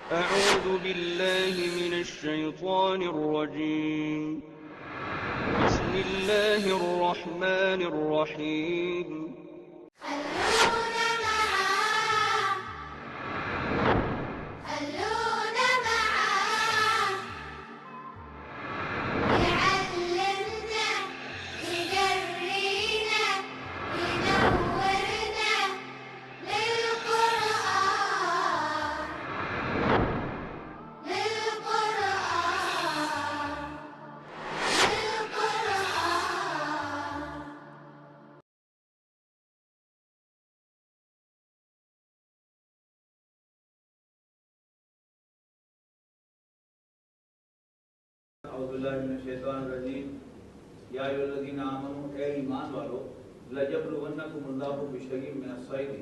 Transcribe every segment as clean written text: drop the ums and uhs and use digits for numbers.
أعوذ بالله من الشيطان الرجيم. بسم الله الرحمن الرحيم. اعوذ باللہ من الشیطان الرجیم یا ایھا الذین آمنوا اے ایمان والو لَیَبْلُوَنَّکُمُ اللّٰهُ بِشَیْءٍ مِّنَ الصَّیْدِ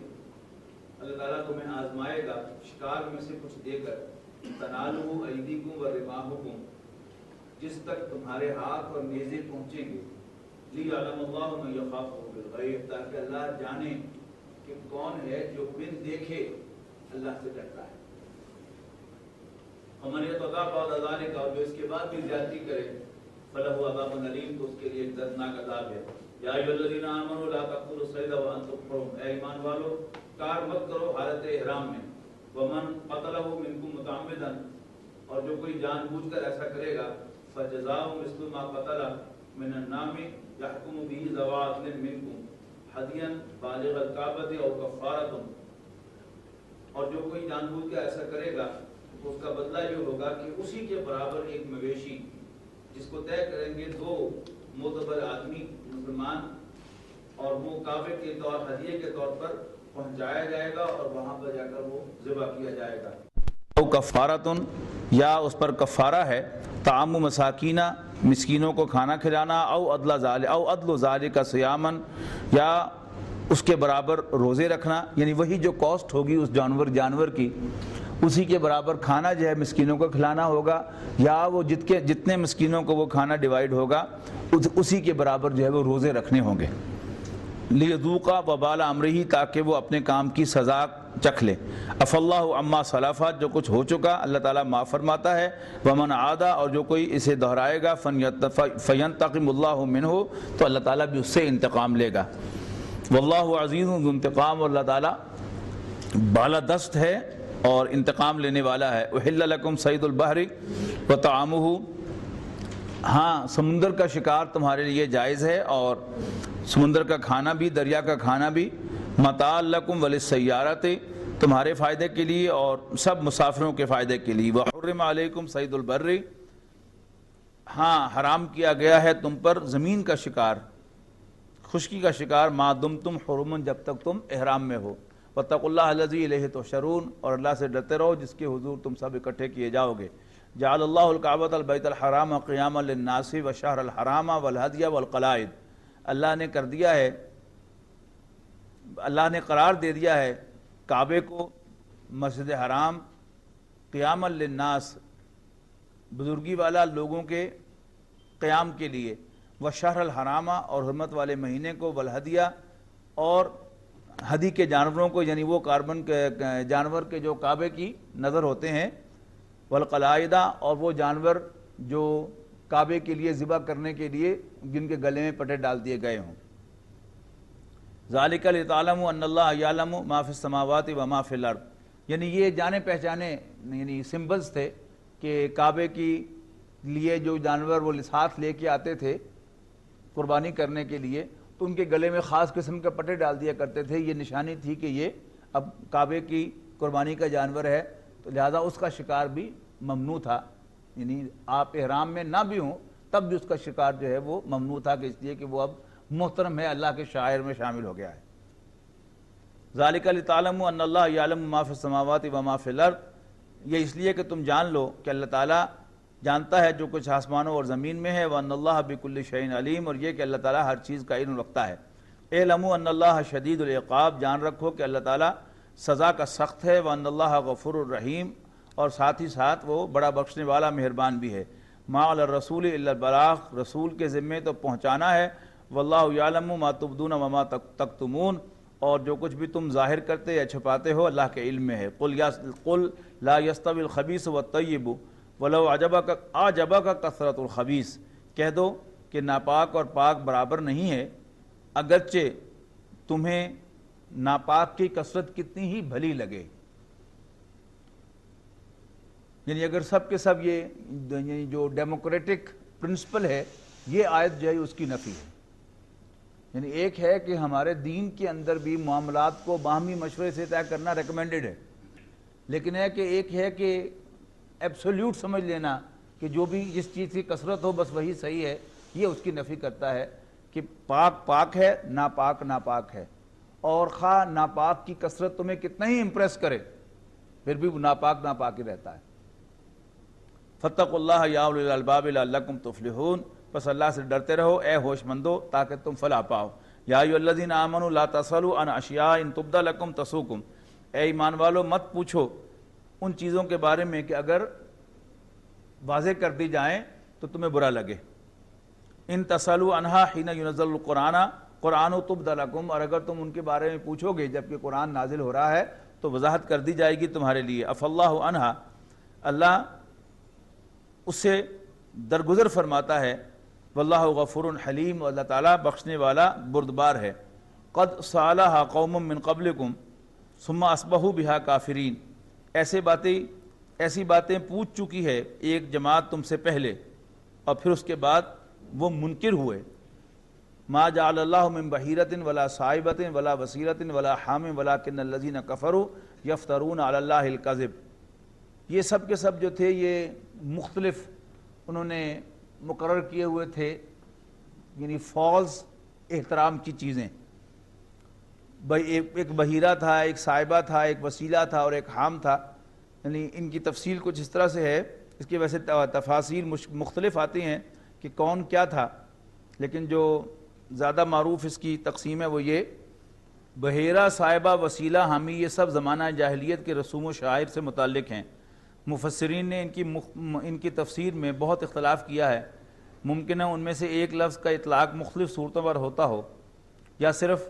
اللہ تعالیٰ تمہیں آزمائے گا شکار میں سے کچھ دے کر تَنَالُهُ أَیْدِیکُمْ وَرِمَاحُکُمْ جس تک تمہارے ہاتھ اور نیزے پہنچیں گے لِیَعْلَمَ اللّٰهُ مَن یَخَافُهُ بِالْغَیْبِ تاکہ اللہ جانے کہ کون ہے جو بن دیکھے اللہ سے ڈرتا ہے وَمَنْ يَتَعَدَّ بَعْدَ ذَلِكَ اور جو اس کے بعد بھی زیادتی کرے فَلَهُ عَذَابٌ أَلِيمٌ تو اس کے لیے ایک دردناک عذاب ہے یا ایھا الذین آمنوا لا تقتلوا الصید وانتم حرم اے ایمان والو کار مت کرو حالت احرام میں ومن قتلہ منکم متعمدا اور جو کوئی جان بوجھ کر ایسا کرے گا فجزاء مثل ما قتل من النعم يحكم به ذوی عدل منکم حدیا بالغ الکعبۃ او کفارۃ اور جو کوئی جان بوجھ کر ایسا کرے گا تو اس کا بدلہ یہ ہوگا کہ اسی کے برابر ایک مویشی جس کو طے کریں گے دو معتبر آدمی مسلمان اور وہ کعبے کے طور ہدیے کے طور پر پہنچایا جائے گا اور وہاں پر جا کر وہ ذبح کیا جائے گا او کفارتن یا اس پر کفارہ ہے طعام مساکینہ مسکینوں کو کھانا کھلانا او عدل ذالک صیامن یا اس کے برابر روزے رکھنا یعنی وہی جو کاسٹ ہوگی اس جانور کی اسی کے برابر کھانا جو ہے مسکینوں کو کھلانا ہوگا یا وہ جتنے مسکینوں کو وہ کھانا ڈیوائیڈ ہوگا اسی کے برابر جو ہے وہ روزے رکھنے ہوں گے لیذوق وبال امرہ تاکہ وہ اپنے کام کی سزا چکھ لے عفا اللہ عما سلف جو کچھ ہو چکا اللہ تعالیٰ معاف فرماتا ہے ومن عاد اور جو کوئی اسے دہرائے گا فینتقم اللہ منہ تو اللہ تعالیٰ بھی اس سے انتقام لے گا واللہ عزیز ذو انتقام اور اللہ تعالیٰ بالادست ہے اور انتقام لینے والا ہے احل لکم صید البحر وطعامہ ہاں سمندر کا شکار تمہارے لیے جائز ہے اور سمندر کا کھانا بھی دریا کا کھانا بھی متاع لکم وللسیارۃ تمہارے فائدے کے لیے اور سب مسافروں کے فائدے کے لیے وحرم علیکم صید البر ہاں حرام کیا گیا ہے تم پر زمین کا شکار خشکی کا شکار ما دمتم حرما جب تک تم احرام میں ہو واتقوا اللہ الذی الیہ تحشرون اور اللہ سے ڈرتے رہو جس کے حضور تم سب اکٹھے کیے جاؤ گے جعل اللہ الکعبۃ البیت الحرام قیاما للناس والشہر الحرام والہدی والقلائد اللہ نے کر دیا ہے اللہ نے قرار دے دیا ہے کعبے کو مسجد حرام قیاما للناس بزرگی والا لوگوں کے قیام کے لیے والشہر الحرام اور حرمت والے مہینے کو والہدیہ اور ہدی کے جانوروں کو یعنی وہ کاربن کے جانور کے جو کعبے کی نظر ہوتے ہیں والقلائدہ اور وہ جانور جو کعبے کے لیے ذبح کرنے کے لیے جن کے گلے میں پٹے ڈال دیے گئے ہوں ذالک لتعلموا ان اللہ یعلم ما فی السماوات و ما فی الارض یعنی یہ جانے پہچانے یعنی سمبلز تھے کہ کعبے کی لیے جو جانور وہ ساتھ لے کے آتے تھے قربانی کرنے کے لیے تو ان کے گلے میں خاص قسم کے پٹے ڈال دیا کرتے تھے یہ نشانی تھی کہ یہ اب کعبے کی قربانی کا جانور ہے تو لہذا اس کا شکار بھی ممنوع تھا یعنی آپ احرام میں نہ بھی ہوں تب بھی اس کا شکار جو ہے وہ ممنوع تھا کہ اس لیے کہ وہ اب محترم ہے اللہ کے شاعر میں شامل ہو گیا ہے ذالک لتعلموا ان اللہ یعلم ما فی السماوات و ما فی الارض یہ اس لیے کہ تم جان لو کہ اللہ تعالیٰ جانتا ہے جو کچھ آسمانوں اور زمین میں ہے وَأَنَّ اللَّهَ بِكُلِّ شَيْءٍ عَلِيمٌ اور یہ کہ اللہ تعالیٰ ہر چیز کا علم رکھتا ہے اعلموا ان اللہ شدید العقاب جان رکھو کہ اللہ تعالیٰ سزا کا سخت ہے وَأَنَّ اللَّهَ غَفُورٌ رَحِيمٌ اور ساتھ ہی ساتھ وہ بڑا بخشنے والا مہربان بھی ہے ما علی الرسول الا البلاغ رسول کے ذمے تو پہنچانا ہے واللہ یعلم ما تبدون وما تکتمون اور جو کچھ بھی تم ظاہر کرتے یا چھپاتے ہو اللہ کے علم میں ہے۔ قل لا يستوي الخبيث والطيب ولو اعجبك كثرة الخبيث، کہہ دو کہ ناپاک اور پاک برابر نہیں ہے، اگرچہ تمہیں ناپاک کی کثرت کتنی ہی بھلی لگے۔ یعنی اگر سب کے سب یہ یعنی جو ڈیموکریٹک پرنسپل ہے، یہ آیت جو ہے اس کی نفی ہے۔ یعنی ایک ہے کہ ہمارے دین کے اندر بھی معاملات کو باہمی مشورے سے طے کرنا ریکمینڈڈ ہے، لیکن ایک ہے کہ ایبسولیوٹ سمجھ لینا کہ جو بھی جس چیز کی کثرت ہو بس وہی صحیح ہے، یہ اس کی نفی کرتا ہے کہ پاک پاک ہے، ناپاک ناپاک ہے، اور خواہ ناپاک کی کثرت تمہیں کتنا ہی امپریس کرے پھر بھی وہ ناپاک ناپاک ہی رہتا ہے۔ فاتقوا اللہ یا اولی الالباب لعلکم تفلحون، بس اللہ سے ڈرتے رہو اے ہوش مندو تاکہ تم فلاح پاؤ۔ یا ایھا الذین آمنوا لا تسألوا عن اشیاء ان تبد لکم تسؤکم، اے ایمان والو مت پوچھو ان چیزوں کے بارے میں کہ اگر واضح کر دی جائیں تو تمہیں برا لگے۔ ان تسألوا عنہا حین ینزل القرآن قرآن تبد لکم، اور اگر تم ان کے بارے میں پوچھو گے جبکہ قرآن نازل ہو رہا ہے تو وضاحت کر دی جائے گی تمہارے لیے۔ عفا اللہ عنہا، اللہ اس سے درگزر فرماتا ہے۔ واللہ غفور حلیم، اور اللہ تعالیٰ بخشنے والا بردبار ہے۔ قد سألہا قوم من قبلکم ثم اصبحوا بہا کافرین، ایسی باتیں پوچھ چکی ہے ایک جماعت تم سے پہلے اور پھر اس کے بعد وہ منکر ہوئے۔ ما جعل اللہ من بحیرۃ ولا صائبۃ ولا وصیلۃ ولا حام ولکن الذین کفروا یفترون علی اللہ الکذب، یہ سب کے سب جو تھے یہ مختلف انہوں نے مقرر کیے ہوئے تھے، یعنی فالس احترام کی چیزیں۔ ایک بحیرہ تھا، ایک صائبہ تھا، ایک وسیلہ تھا اور ایک حام تھا، یعنی ان کی تفصیل کچھ اس طرح سے ہے، اس کی ویسے تفاصیل مختلف آتی ہیں کہ کون کیا تھا، لیکن جو زیادہ معروف اس کی تقسیم ہے وہ یہ بحیرہ، صائبہ، وسیلہ، حامی، یہ سب زمانہ جاہلیت کے رسوم و شعائر سے متعلق ہیں۔ مفسرین نے ان کی تفسیر میں بہت اختلاف کیا ہے، ممکن ہے ان میں سے ایک لفظ کا اطلاق مختلف صورتوں پر ہوتا ہو، یا صرف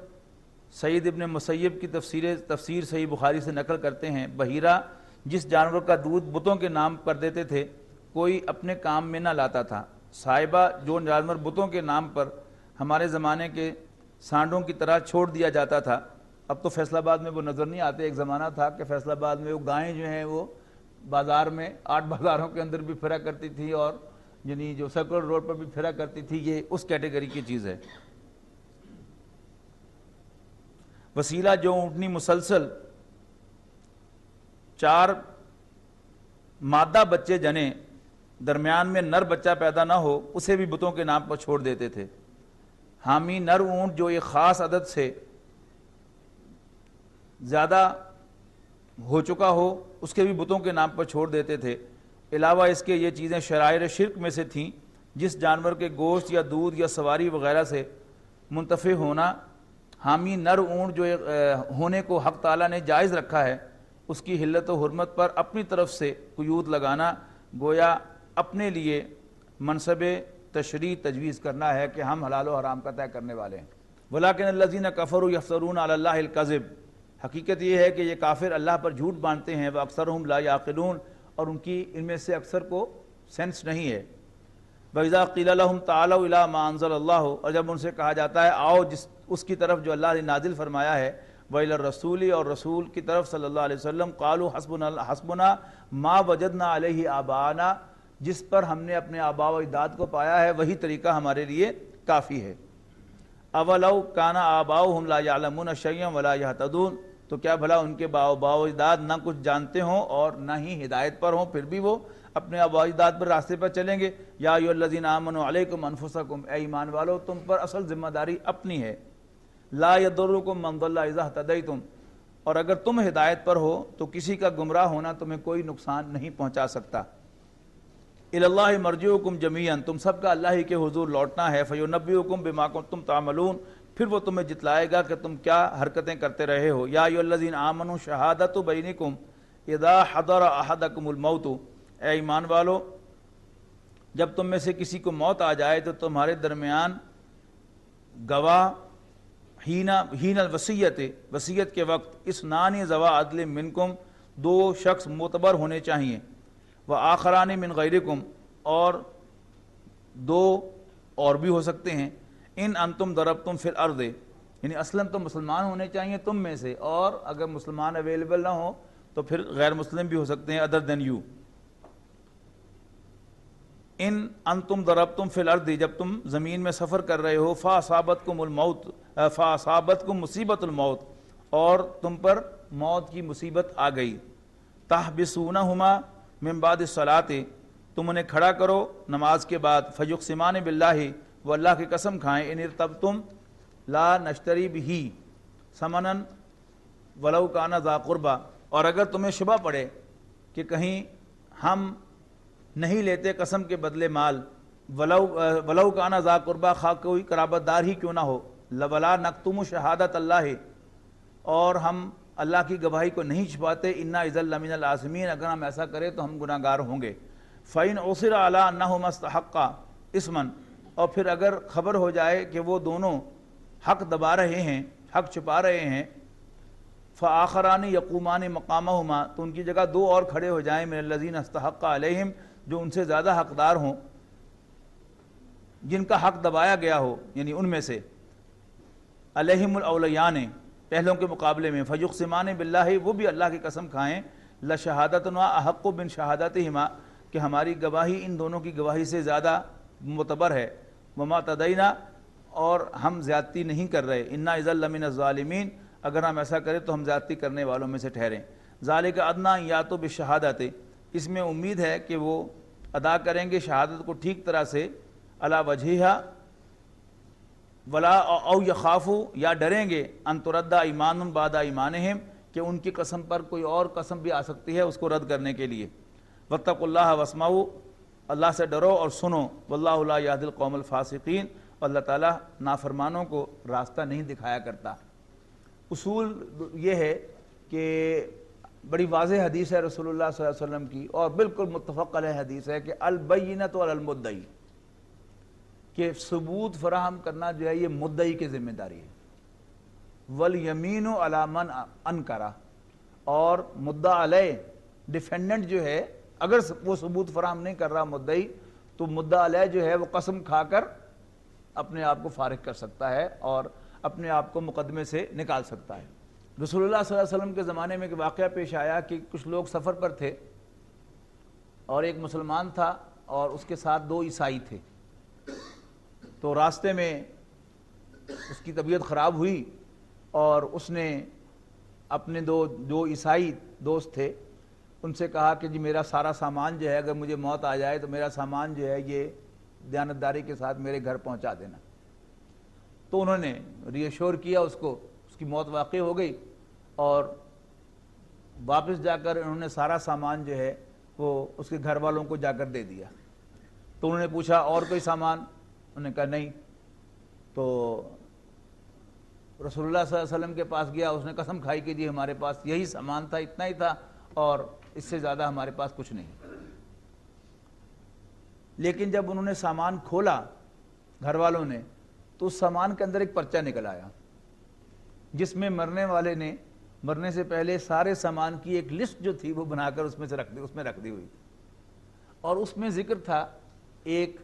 سعید ابن مسیب کی تفسیر صحیح بخاری سے نقل کرتے ہیں، بحیرہ جس جانور کا دودھ بتوں کے نام پر دیتے تھے کوئی اپنے کام میں نہ لاتا تھا، صائبہ جو جانور بتوں کے نام پر ہمارے زمانے کے سانڈوں کی طرح چھوڑ دیا جاتا تھا، اب تو فیصل آباد میں وہ نظر نہیں آتے، ایک زمانہ تھا کہ فیصل آباد میں وہ گائیں جو ہیں وہ بازار میں 8 بازاروں کے اندر بھی پھرا کرتی تھی اور یعنی جو سرکل روڈ پر بھی پھرا کرتی تھی، یہ اس کیٹیگری کی چیز ہے۔ وسیلہ جو اونٹنی مسلسل 4 مادہ بچے جنے درمیان میں نر بچہ پیدا نہ ہو اسے بھی بتوں کے نام پر چھوڑ دیتے تھے۔ حامی نر اونٹ جو ایک خاص عدد سے زیادہ ہو چکا ہو اس کے بھی بتوں کے نام پر چھوڑ دیتے تھے۔ علاوہ اس کے یہ چیزیں شرائر شرک میں سے تھیں، جس جانور کے گوشت یا دودھ یا سواری وغیرہ سے منتفع ہونا حامی نر اونٹ جو ہونے کو حق تعالیٰ نے جائز رکھا ہے، اس کی حلت و حرمت پر اپنی طرف سے قیود لگانا گویا اپنے لیے منصب تشریع تجویز کرنا ہے کہ ہم حلال و حرام کا طے کرنے والے ہیں۔ ولیکن الذین کفروا یفترون علی اللہ الکذب، حقیقت یہ ہے کہ یہ کافر اللہ پر جھوٹ باندھتے ہیں، واکثرهم لا یعقلون، اور ان میں سے اکثر کو سینس نہیں ہے۔ وَإِذَا قِيلَ لَهُمْ تَعَالَوْا إِلَىٰ مَا أَنزَلَ اللَّهُ، اور جب ان سے کہا جاتا ہے آؤ اس کی طرف جو اللہ نے نازل فرمایا ہے، وَإِلَى الرَّسُولِ، اور رسول کی طرف صلی اللہ علیہ وسلم، قَالُوا حَسْبُنَا مَا وَجَدْنَا عَلَيْهِ آبَاءَنَا، جس پر ہم نے اپنے آباء و اجداد کو پایا ہے وہی طریقہ ہمارے لیے کافی ہے۔ اَوَلَوْ كَانَ آبَاؤُهُمْ لَا يَعْلَمُونَ شَيْئًا وَلَا يَهْتَدُونَ، تو کیا بھلا ان کے آباء و اجداد نہ کچھ جانتے ہوں اور نہ ہی ہدایت پر ہوں، پھر بھی وہ اپنے آباء و اجداد پر راستے پر چلیں گے۔ یا ایھا الذین آمنوا علیکم انفسکم، اے ایمان والو تم پر اصل ذمہ داری اپنی ہے۔ لا یضرکم من ضل اذا اہتدیتم، اور اگر تم ہدایت پر ہو تو کسی کا گمراہ ہونا تمہیں کوئی نقصان نہیں پہنچا سکتا۔ الی اللہ مرجعکم جمیعا، تم سب کا اللہ ہی کے حضور لوٹنا ہے۔ فینبئکم بما کنتم تعملون، پھر وہ تمہیں جتلائے گا کہ تم کیا حرکتیں کرتے رہے ہو۔ یا ایھا الذین آمنوا شہادۃ بینکم اذا حضر احدکم الموت، اے ایمان والو جب تم میں سے کسی کو موت آ جائے تو تمہارے درمیان گواہ ہین الوصیت، وصیت کے وقت، اسنان ذوا عدل منکم، دو شخص معتبر ہونے چاہیے، وآخران من غیرکم، اور دو اور بھی ہو سکتے ہیں، ان انتم ضربتم فی الارض، یعنی اصلاً تو مسلمان ہونے چاہیے تم میں سے، اور اگر مسلمان اویلیبل نہ ہو تو پھر غیر مسلم بھی ہو سکتے ہیں ادر دین یو۔ ان انتم ضربتم فی الارض، جب تم زمین میں سفر کر رہے ہو، فاصابتکم الموت، فاصابتکم مصیبت الموت، اور تم پر موت کی مصیبت آ گئی، تحبسونہما من بعد الصلاۃ، تم انہیں کھڑا کرو نماز کے بعد، فیقسمان باللہ، وہ اللہ کی قسم کھائیں، ان ارتبتم لا نشتری بہ ثمنا ولو کان ذا قربا، اور اگر تمہیں شبہ پڑے کہ کہیں ہم نہیں لیتے قسم کے بدلے مال، ولو کان ذا قربا، خواہ کوئی قرابت دار ہی کیوں نہ ہو، ولا نکتم شہادت اللہ، اور ہم اللہ کی گواہی کو نہیں چھپاتے، انا اذا لمن الآثمین، اگر ہم ایسا کریں تو ہم گناہ گار ہوں گے، فإن عثر علی انہما استحقا اثما، اور پھر اگر خبر ہو جائے کہ وہ دونوں حق دبا رہے ہیں، حق چھپا رہے ہیں، فآخران یقومان مقامہما، تو ان کی جگہ دو اور کھڑے ہو جائیں، من الذین استحق علیہم، جو ان سے زیادہ حقدار ہوں، جن کا حق دبایا گیا ہو، یعنی ان میں سے، علیہم الاولیان، پہلوں کے مقابلے میں، فیقسمان باللہ، وہ بھی اللہ کی قسم کھائیں، لشہادتنا احق من شہادتہما، کہ ہماری گواہی ان دونوں کی گواہی سے زیادہ معتبر ہے، وما تدینا، اور ہم زیادتی نہیں کر رہے، انا اذا لمن الظالمین، اگر ہم ایسا کریں تو ہم زیادتی کرنے والوں میں سے ٹھہریں، ذالک ادنی یاتوا بالشہادۃ، اس میں امید ہے کہ وہ ادا کریں گے شہادت کو ٹھیک طرح سے، علی وجہہا، ولا او یخافوا، یا ڈریں گے، ان ترد ایمان بعد ایمانہم، کہ ان کی قسم پر کوئی اور قسم بھی آ سکتی ہے اس کو رد کرنے کے لیے، واتقوا اللہ واسمعوا، اللہ سے ڈرو اور سنو، واللہ لا یہدی القوم الفاسقین، اور اللہ تعالیٰ نافرمانوں کو راستہ نہیں دکھایا کرتا۔ اصول یہ ہے کہ بڑی واضح حدیث ہے رسول اللہ صلی اللہ علیہ وسلم کی، اور بالکل متفق علیہ حدیث ہے کہ البینۃ علی المدعی، کہ ثبوت فراہم کرنا جو ہے یہ مدعی کی ذمہ داری ہے، والیمین علی من انکر، اور مدعا علیہ ڈیفینڈنٹ جو ہے اگر وہ ثبوت فراہم نہیں کر رہا مدعی، تو مدعا علیہ جو ہے وہ قسم کھا کر اپنے آپ کو فارغ کر سکتا ہے اور اپنے آپ کو مقدمے سے نکال سکتا ہے۔ رسول اللہ صلی اللہ علیہ وسلم کے زمانے میں ایک واقعہ پیش آیا کہ کچھ لوگ سفر پر تھے، اور ایک مسلمان تھا اور اس کے ساتھ دو عیسائی تھے، تو راستے میں اس کی طبیعت خراب ہوئی، اور اس نے اپنے دو عیسائی دوست تھے ان سے کہا کہ جی میرا سارا سامان جو ہے، اگر مجھے موت آ جائے تو میرا سامان جو ہے یہ دیانتداری کے ساتھ میرے گھر پہنچا دینا۔ تو انہوں نے ری ایشور کیا اس کو، اس کی موت واقع ہو گئی، اور واپس جا کر انہوں نے سارا سامان جو ہے وہ اس کے گھر والوں کو جا کر دے دیا۔ تو انہوں نے پوچھا اور کوئی سامان؟ انہوں نے کہا نہیں۔ تو رسول اللہ صلی اللہ علیہ وسلم کے پاس گیا، اس نے قسم کھائی کہ جی ہمارے پاس یہی سامان تھا، اتنا ہی تھا، اور اس سے زیادہ ہمارے پاس کچھ نہیں۔ لیکن جب انہوں نے سامان کھولا گھر والوں نے، تو اس سامان کے اندر ایک پرچہ نکل آیا جس میں مرنے والے نے مرنے سے پہلے سارے سامان کی ایک لسٹ جو تھی وہ بنا کر اس میں رکھ دی ہوئی، اور اس میں ذکر تھا ایک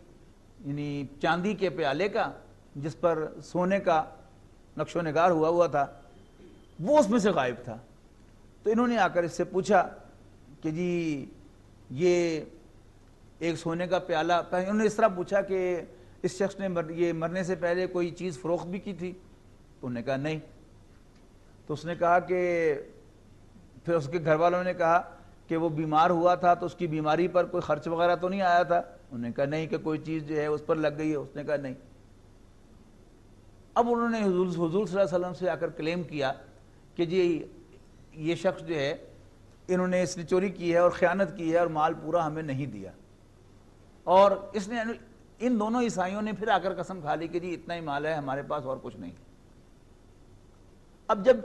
یعنی چاندی کے پیالے کا جس پر سونے کا نقش و نگار ہوا تھا، وہ اس میں سے غائب تھا۔ تو انہوں نے آ کر اس سے پوچھا کہ جی یہ ایک سونے کا پیالہ، انہوں نے اس طرح پوچھا کہ اس شخص نے یہ مرنے سے پہلے کوئی چیز فروخت بھی کی تھی؟ تو انہوں نے کہا نہیں۔ تو اس نے کہا کہ پھر اس کے گھر والوں نے کہا کہ وہ بیمار ہوا تھا تو اس کی بیماری پر کوئی خرچ وغیرہ تو نہیں آیا تھا؟ انہوں نے کہا نہیں۔ کہ کوئی چیز جو ہے اس پر لگ گئی ہے؟ اس نے کہا نہیں۔ اب انہوں نے حضور صلی اللہ علیہ وسلم سے آ کر کلیم کیا کہ جی یہ شخص جو ہے انہوں نے اس نے چوری کی ہے اور خیانت کی ہے اور مال پورا ہمیں نہیں دیا، اور اس نے ان دونوں عیسائیوں نے پھر آ کر قسم کھا لی کہ جی اتنا ہی مال ہے ہمارے پاس اور کچھ نہیں۔ اب جب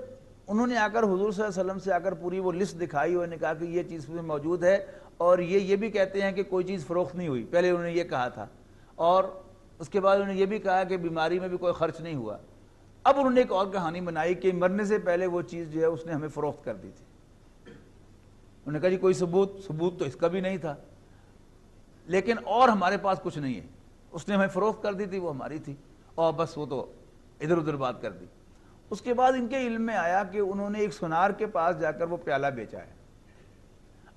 انہوں نے آ کر حضور صلی اللہ علیہ وسلم سے آ کر پوری وہ لسٹ دکھائی اور نے کہا کہ یہ چیز میں موجود ہے، اور یہ بھی کہتے ہیں کہ کوئی چیز فروخت نہیں ہوئی، پہلے انہوں نے یہ کہا تھا، اور اس کے بعد انہوں نے یہ بھی کہا کہ بیماری میں بھی کوئی خرچ نہیں ہوا، اب انہوں نے ایک اور کہانی بنائی کہ مرنے سے پہلے وہ چیز جو ہے اس نے ہمیں فروخت کر دی تھی. انہوں نے کہا جی کوئی ثبوت تو اس کا بھی نہیں تھا، لیکن اور ہمارے پاس کچھ نہیں ہے، اس نے ہمیں فروخت کر دی تھی، وہ ہماری تھی، اور بس وہ تو ادھر ادھر بات کر دی. اس کے بعد ان کے علم میں آیا کہ انہوں نے ایک سونار کے پاس جا کر وہ پیالہ بیچا ہے.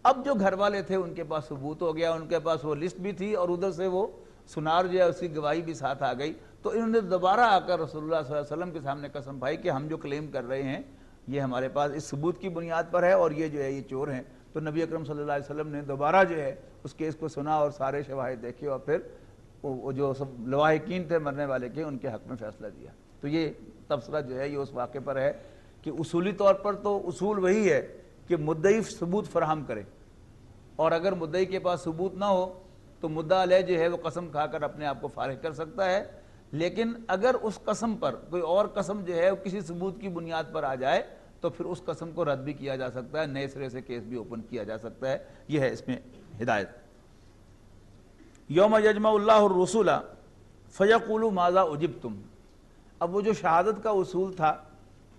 اب جو گھر والے تھے ان کے پاس ثبوت ہو گیا، ان کے پاس وہ لسٹ بھی تھی اور ادھر سے وہ سونار جو ہے اس کی گواہی بھی ساتھ آ گئی. تو انہوں نے دوبارہ آ کر رسول اللہ صلی اللہ علیہ وسلم کے سامنے قسم کھائی کہ ہم جو کلیم کر رہے ہیں یہ ہمارے پاس اس ثبوت کی بنیاد پر ہے اور یہ جو ہے یہ چور ہیں. تو نبی اکرم صلی اللہ علیہ وسلم نے دوبارہ جو ہے اس کیس کو سنا اور سارے شواہد دیکھے اور پھر وہ جو سب لواحقین تھے مرنے والے کے ان کے حق میں فیصلہ دیا. تو یہ تبصرہ جو ہے یہ اس واقعے پر ہے کہ اصولی طور پر تو اصول وہی ہے کہ مدعی ثبوت فراہم کرے، اور اگر مدعی کے پاس ثبوت نہ ہو تو مدعا علیہ جو ہے وہ قسم کھا کر اپنے آپ کو فارغ کر سکتا ہے. لیکن اگر اس قسم پر کوئی اور قسم جو ہے کسی ثبوت کی بنیاد پر آ جائے تو پھر اس قسم کو رد بھی کیا جا سکتا ہے، نئے سرے سے کیس بھی اوپن کیا جا سکتا ہے. یہ ہے اس میں ہدایت. یوم یجمع اللہ الرسول فیقول ماذا اجبتم. اب وہ جو شہادت کا اصول تھا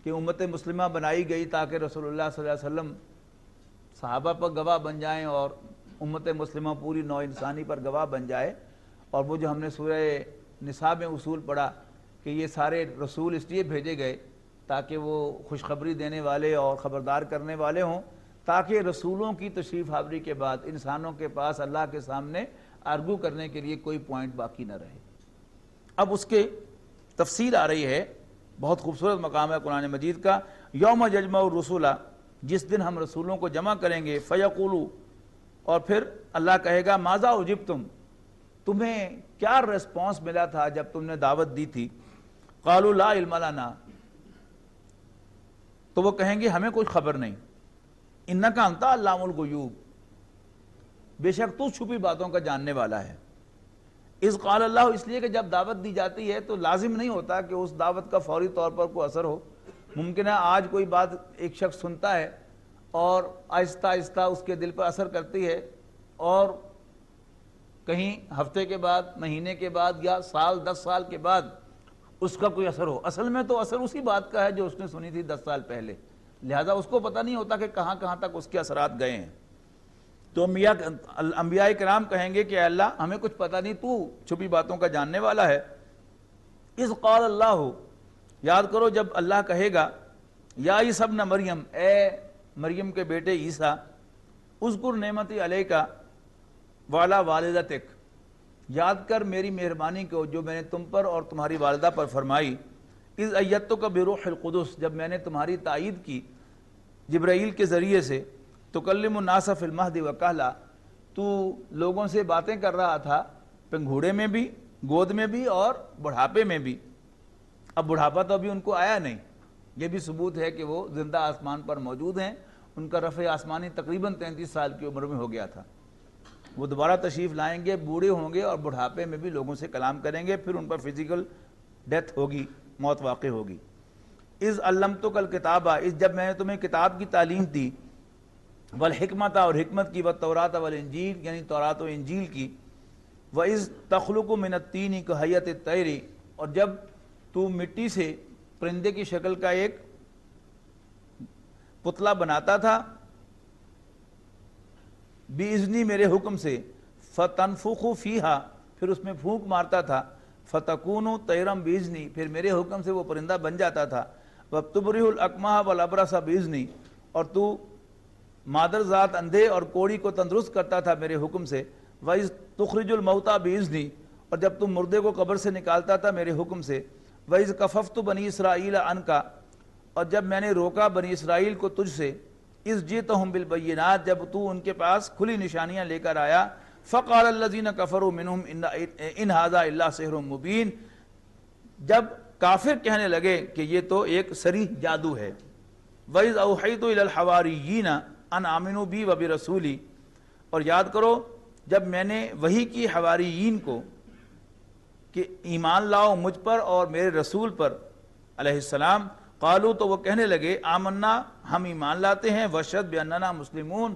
کہ امت مسلمہ بنائی گئی تاکہ رسول اللہ صلی اللہ علیہ وسلم صحابہ پر گواہ بن جائیں اور امت مسلمہ پوری نوع انسانی پر گواہ بن جائے، اور وہ جو ہم نے سورہ نساء میں اصول پڑھا کہ یہ سارے رسول اس لیے بھیجے گئے تاکہ وہ خوشخبری دینے والے اور خبردار کرنے والے ہوں، تاکہ رسولوں کی تشریف آوری کے بعد انسانوں کے پاس اللہ کے سامنے آرگو کرنے کے لیے کوئی پوائنٹ باقی نہ رہے. اب اس کے تفصیل آ رہی ہے، بہت خوبصورت مقام ہے قرآن مجید کا. یوم یجمع الرسول، جس دن ہم رسولوں کو جمع کریں گے، فیقولو، اور پھر اللہ کہے گا ماذا اجبتم، تمہیں کیا ریسپانس ملا تھا جب تم نے دعوت دی تھی. قالوا لا علم لنا، تو وہ کہیں گے ہمیں کوئی خبر نہیں. انک انت علام الغیوب، بے شک تو چھپی باتوں کا جاننے والا ہے. اذ قال اللہ، اس لیے کہ جب دعوت دی جاتی ہے تو لازم نہیں ہوتا کہ اس دعوت کا فوری طور پر کوئی اثر ہو. ممکن ہے آج کوئی بات ایک شخص سنتا ہے اور آہستہ آہستہ اس کے دل پر اثر کرتی ہے، اور کہیں ہفتے کے بعد، مہینے کے بعد، یا سال 10 سال کے بعد اس کا کوئی اثر ہو. اصل میں تو اثر اسی بات کا ہے جو اس نے سنی تھی 10 سال پہلے، لہذا اس کو پتہ نہیں ہوتا کہ کہاں کہاں تک اس کے اثرات گئے ہیں. تو انبیاء کرام کہیں گے کہ اے اللہ ہمیں کچھ پتہ نہیں، تو چھپی باتوں کا جاننے والا ہے. اذ قال اللہ، یاد کرو جب اللہ کہے گا یا عیسی ابن مریم، اے مریم کے بیٹے عیسیٰ، اذکر نعمتی علیک وعلی والدتک، یاد کر میری مہربانی کو جو میں نے تم پر اور تمہاری والدہ پر فرمائی. اذ ایدتک بروح القدس، جب میں نے تمہاری تائید کی جبرائیل کے ذریعے سے. تکلم الناس فی المہد وکہلا، تو لوگوں سے باتیں کر رہا تھا پنگھوڑے میں بھی، گود میں بھی اور بڑھاپے میں بھی. اب بڑھاپا تو ابھی ان کو آیا نہیں، یہ بھی ثبوت ہے کہ وہ زندہ آسمان پر موجود ہیں. ان کا رفع آسمانی تقریباً 33 سال کی عمر میں ہو گیا تھا. وہ دوبارہ تشریف لائیں گے، بوڑھے ہوں گے اور بڑھاپے میں بھی لوگوں سے کلام کریں گے، پھر ان پر فزیکل ڈیتھ ہوگی، موت واقع ہوگی. اذ علمتک الکتابہ، اس جب میں نے تمہیں کتاب کی تعلیم دی، والحکمت، اور حکمت کی، والتوراۃ والانجیل یعنی تورات و انجیل کی. وَإِذْ تَخْلُقُ مِنَ الطِّينِ كَهَيَّةِ الطَّيْرِ، اور جب تو مٹی سے پرندے کی شکل کا ایک پتلا بناتا تھا، بِإِذْنِی، میرے حکم سے، فَتَنْفُخُ فِيهَا، پھر اس میں پھونک مارتا تھا، فَتَكُونُ طَيْرًا بِإِذْنِی، پھر میرے حکم سے وہ پرندہ بن جاتا تھا. وَتُبْرِئُ الْأَكْمَحَ وَالْأَبْرَصَ بِإِذْنِی، اور تو مادر ذات اندھے اور کوڑی کو تندرست کرتا تھا میرے حکم سے. وَإِذْ تُخْرِجُ الْمَوْتَى بِإِذْنِی، اور جب تم مردے کو قبر سے نکالتا تھا میرے حکم سے. وَإِذْ كَفَفْتُ بَنِي إِسْرَائِيلَ عَنْكَ، اور جب میں نے روکا بنی اسرائیل کو تجھ سے. اِذْ جِئْتَهُم بِالْبَيِّنَاتِ، جب تو ان کے پاس کھلی نشانیاں لے کر آیا. فَقَالَ الَّذِينَ كَفَرُوا مِنْهُمْ إِنْ هَذَا إِلَّا سِحْرٌ مُبِينٌ، جب کافر کہنے لگے کہ یہ تو ایک صریح جادو ہے. وَإِذْ أَوْحَيْتُ إِلَى الْحَوَارِيِّينَ أَنْ آمِنُوا بِي وَبِرَسُولِي، اور یاد کرو جب میں نے وحی کی حواریین کو کہ ایمان لاؤ مجھ پر اور میرے رسول پر علیہ السلام. قالو، تو وہ کہنے لگے، آمنا، ہم ایمان لاتے ہیں، وشہد بأننا مسلمون،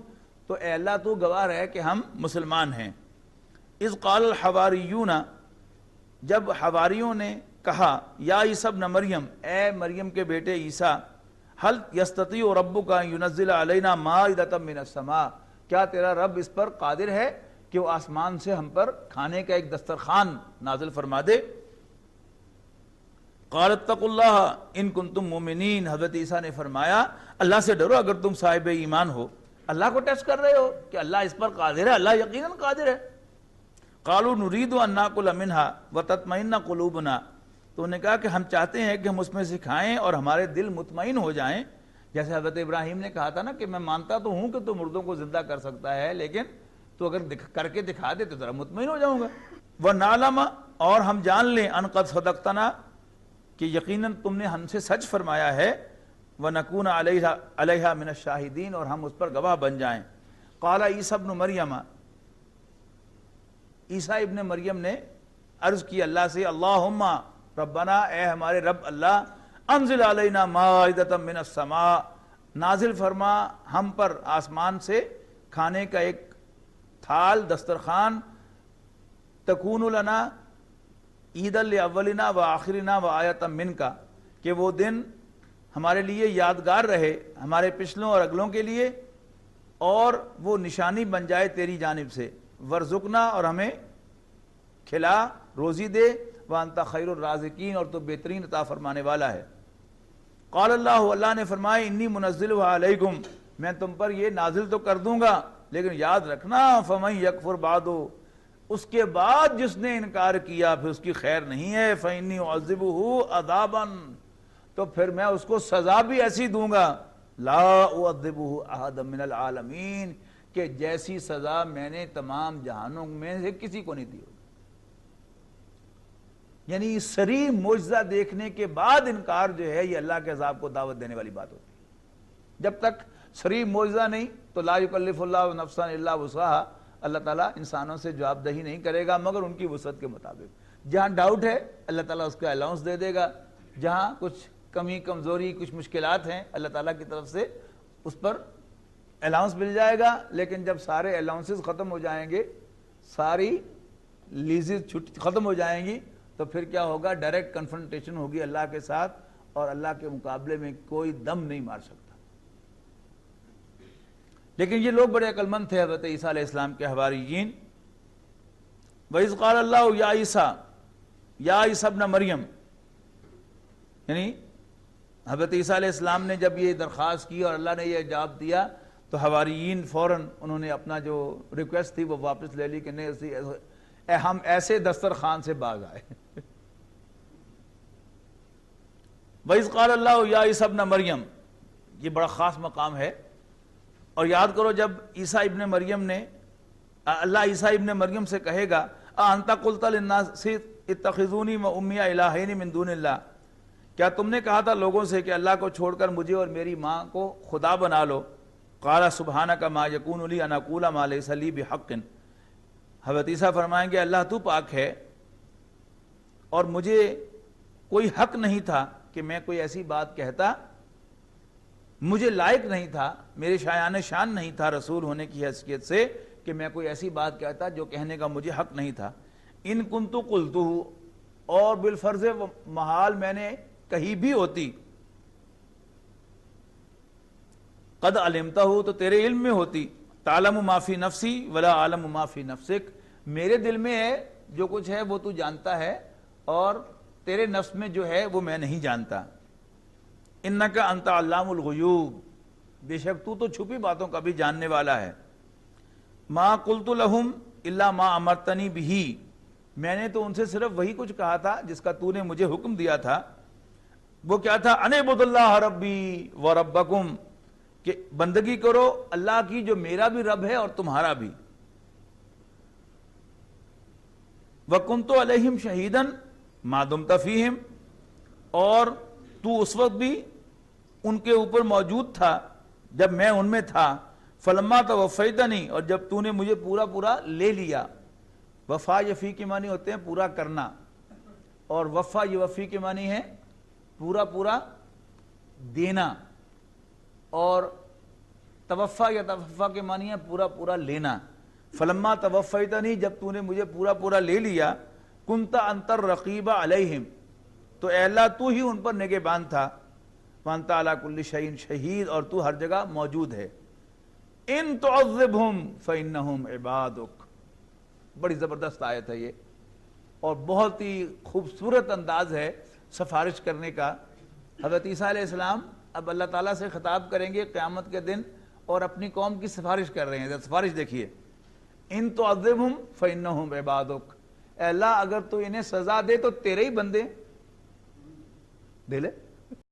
تو اے اللہ تو گواہ ہے کہ ہم مسلمان ہیں. اذ قال الحواریون، جب حواریوں نے کہا یا عیسی ابن مریم، اے مریم کے بیٹے عیسیٰ، حل یستطیع ربک ان ینزل علینا مائدۃ من السماء، کیا تیرا رب اس پر قادر ہے کہ وہ آسمان سے ہم پر کھانے کا ایک دسترخوان نازل فرما دے؟ قالت اتقوا اللہ ان کنتم مومنین، حضرت عیسیٰ نے فرمایا اللہ سے ڈرو اگر تم صاحب ایمان ہو۔ اللہ کو ٹیسٹ کر رہے ہو کہ اللہ اس پر قادر ہے، اللہ یقیناً قادر ہے۔ قالوا نريد ان ناكل منها وتطمئن قلوبنا، تو انہوں نے کہا کہ ہم چاہتے ہیں کہ ہم اس میں سے کھائیں اور ہمارے دل مطمئن ہو جائیں، جیسے حضرت ابراہیم نے کہا تھا نا کہ میں مانتا تو ہوں کہ تو مردوں کو زندہ کر سکتا ہے، لیکن تو اگر کر کے دکھا دے تو ذرا مطمئن ہو جاؤں گا۔ وَنَعْلَمَ، اور ہم جان لیں، ان قد صدقتنا، کہ یقیناً تم نے ہم سے سچ فرمایا ہے، وَنَكُونَ عَلَيْهَا مِنَ الشَّاهِدِينَ، اور ہم اس پر گواہ بن جائیں۔ قال عیسی ابن مریم، عیسیٰ ابن مریم نے عرض کی اللہ سے، اللہم ربنا، اے ہمارے رب اللہ، انزل علینا مائدۃ من السماء، نازل فرما ہم پر آسمان سے کھانے کا ایک تھال، دسترخوان، تکون لنا عید لاولنا و آخرنا و آیۃ منک، کہ وہ دن ہمارے لیے یادگار رہے، ہمارے پچھلوں اور اگلوں کے لیے، اور وہ نشانی بن جائے تیری جانب سے، ورزقنا، اور ہمیں کھلا، روزی دے، وانت خیر الرازقین، اور تو بہترین عطا فرمانے والا ہے۔ قال اللہ، اللہ نے فرمایا، انی منزلها علیکم، میں تم پر یہ نازل تو کر دوں گا، لیکن یاد رکھنا، فمن یکفر بعد، اس کے بعد جس نے انکار کیا پھر اس کی خیر نہیں ہے، فانی اعذبہ عذابا، تو پھر میں اس کو سزا بھی ایسی دوں گا، لا اعذبہ احد من العالمین، کہ جیسی سزا میں نے تمام جہانوں میں سے کسی کو نہیں دی ہوگی۔ یعنی صریح معجزہ دیکھنے کے بعد انکار جو ہے، یہ اللہ کے عذاب کو دعوت دینے والی بات ہوتی ہے۔ جب تک صریح معجزہ نہیں تو لا یکلف اللہ نفسا الا وسعها، اللہ تعالیٰ انسانوں سے جواب دہی نہیں کرے گا مگر ان کی وسعت کے مطابق۔ جہاں ڈاؤٹ ہے اللہ تعالیٰ اس کا الاؤنس دے دے گا، جہاں کچھ کمی کمزوری کچھ مشکلات ہیں اللہ تعالیٰ کی طرف سے اس پر الاؤنس مل جائے گا، لیکن جب سارے الاؤنسز ختم ہو جائیں گے، ساری لیزز ختم ہو جائیں گی، تو پھر کیا ہوگا؟ ڈائریکٹ کنفرنٹیشن ہوگی اللہ کے ساتھ، اور اللہ کے مقابلے میں کوئی دم نہیں مار سکتا۔ لیکن یہ لوگ بڑے عقل مند تھے حضرت عیسیٰ علیہ السلام کے حواریین۔ وَإِذْ قَالَ اللَّهُ يَا عِيسَىٰ یا عیسی ابن مریم، یعنی حضرت عیسیٰ علیہ السلام نے جب یہ درخواست کی اور اللہ نے یہ جواب دیا تو حواریین فوراً انہوں نے اپنا جو ریکویسٹ تھی وہ واپس لے لی کہ نہیں، ہم ایسے دسترخوان سے باز آئے۔ وَإِذْ قَالَ اللَّهُ يَا عِيسَى ابْنَ مَرْيَمَ، یہ بڑا خاص مقام ہے، اور یاد کرو جب عیسیٰ ابن مریم نے، اللہ عیسیٰ ابن مریم سے کہے گا، أَأَنْتَ قُلْتَ لِلنَّاسِ اتَّخِذُونِي وَأُمِّيَ إِلَٰهَيْنِ مِن دُونِ اللَّهِ، کیا تم نے کہا تھا لوگوں سے کہ اللہ کو چھوڑ کر مجھے اور میری ماں کو خدا بنا لو؟ قَالَ سُبْحَانَكَ مَا يَكُونُ لِي أَنْ أَقُولَ مَا لَيْسَ لِي بِحَقٍّ، حضرت عیسیٰ فرمائیں گے اللہ تو پاک ہے، اور مجھے کوئی حق نہیں تھا کہ میں کوئی ایسی بات کہتا، مجھے لائق نہیں تھا، میرے شایان شان نہیں تھا رسول ہونے کی حیثیت سے کہ میں کوئی ایسی بات کہتا جو کہنے کا مجھے حق نہیں تھا۔ ان کنتو قلتہ، اور بالفرض محال میں نے کہی بھی ہوتی، قد علمتہ، تو تیرے علم میں ہوتی، تعلم ما فی نفسی ولا عالم ما فی نفسک، میرے دل میں ہے جو کچھ ہے وہ تو جانتا ہے، اور تیرے نفس میں جو ہے وہ میں نہیں جانتا۔ انک انت علام الغیوب، بے شک تو چھپی باتوں کا بھی جاننے والا ہے۔ ما قلت لہم الا ما امرتنی بہ، میں نے تو ان سے صرف وہی کچھ کہا تھا جس کا تو نے مجھے حکم دیا تھا۔ وہ کیا تھا؟ ان اعبدوا اللہ ربی و ربکم، کہ بندگی کرو اللہ کی جو میرا بھی رب ہے اور تمہارا بھی۔ وکنت علیہم شہیدا ما دمت فیہم، اور تو اس وقت بھی ان کے اوپر موجود تھا جب میں ان میں تھا۔ فلما توفیتنی، اور جب تو نے مجھے پورا پورا لے لیا۔ وفا یفی کے معنی ہوتے ہیں پورا کرنا، اور وفا یوفی کے معنی ہے پورا پورا دینا، اور توفا یا توفا کے معنی ہے پورا پورا لینا۔ فلما توفیتنی، جب تو نے مجھے پورا پورا لے لیا، کنت انت الرقیب علیہم، تو اے اللہ تو ہی ان پر نگہبان تھا، وانت علی کل شیء شہید، اور تو ہر جگہ موجود ہے۔ ان تعذبہم فانہم عبادک، بڑی زبردست آیت ہے یہ، اور بہت ہی خوبصورت انداز ہے سفارش کرنے کا۔ حضرت عیسیٰ علیہ السلام اب اللہ تعالیٰ سے خطاب کریں گے قیامت کے دن، اور اپنی قوم کی سفارش کر رہے ہیں۔ سفارش دیکھیے، ان تعذبہم فانہم عبادک، اے اللہ اگر تو انہیں سزا دے تو تیرے ہی بندے دے لے،